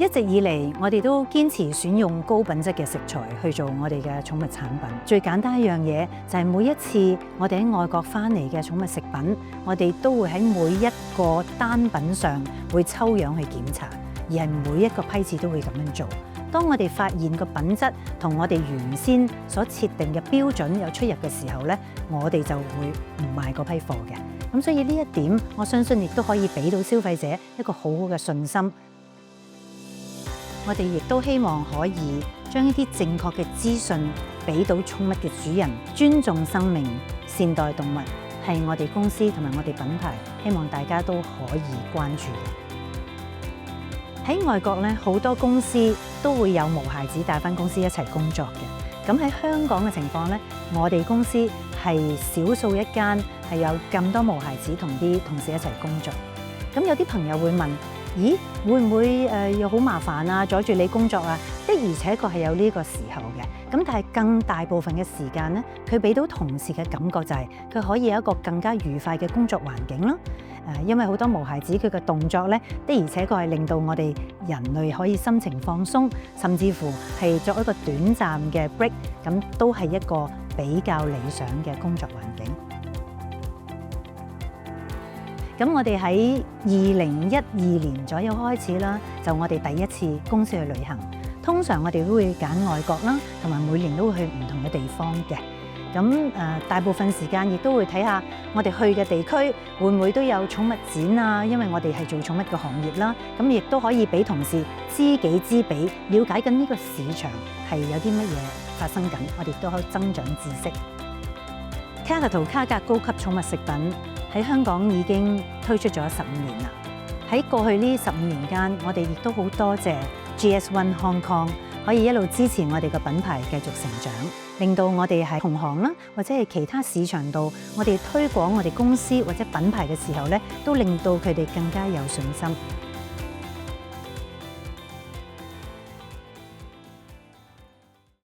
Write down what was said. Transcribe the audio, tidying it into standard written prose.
一直以嚟，我哋都堅持選用高品質嘅食材去做我哋嘅寵物產品。最簡單一樣嘢就係每一次我哋喺外國翻嚟嘅寵物食品，我哋都會喺每一個單品上會抽樣去檢查，而係每一個批次都會咁樣做。當我哋發現個品質同我哋原先所設定嘅標準有出入嘅時候咧，我哋就會唔賣嗰批貨嘅。咁所以呢一點，我相信亦都可以俾到消費者一個好好嘅信心。我哋亦都希望可以將一啲正確嘅資訊俾到寵物嘅主人，尊重生命、善待動物，係我哋公司同埋我哋品牌希望大家都可以關注嘅。喺外國咧，好多公司都會有毛孩子帶返公司一齊工作嘅。咁喺香港嘅情況咧，我哋公司係少數一間係有咁多毛孩子同啲同事一齊工作。咁有啲朋友會問：咦，會唔會又好麻煩啊？阻住你工作啊？的而且確係有呢個時候嘅。咁但係更大部分嘅時間咧，佢俾到同事嘅感覺就係佢可以有一個更加愉快嘅工作環境啦。因為好多毛孩子佢嘅動作咧，的而且確係令到我哋人類可以心情放鬆，甚至乎係作一個短暫嘅 break， 咁都係一個比較理想嘅工作環境。咁我哋喺2012年左右開始啦，就我哋第一次公司去旅行。通常我哋都會揀外國啦，同埋每年都會去唔同嘅地方嘅。咁大部分時間亦都會睇下我哋去嘅地區會唔會都有寵物展啊，因為我哋係做寵物嘅行業啦。咁亦都可以俾同事知己知彼，了解緊呢個市場係有啲乜嘢發生緊，我哋都可以增長知識。卡特圖卡格高級寵物食品喺香港已經推出咗15年啦。喺過去呢15年間，我哋亦都好多謝 GS1 Hong Kong 可以一路支持我哋嘅品牌繼續成長，令到我哋喺同行啦，或者係其他市場度，我哋推廣我哋公司或者品牌嘅時候咧，都令到佢哋更加有信心。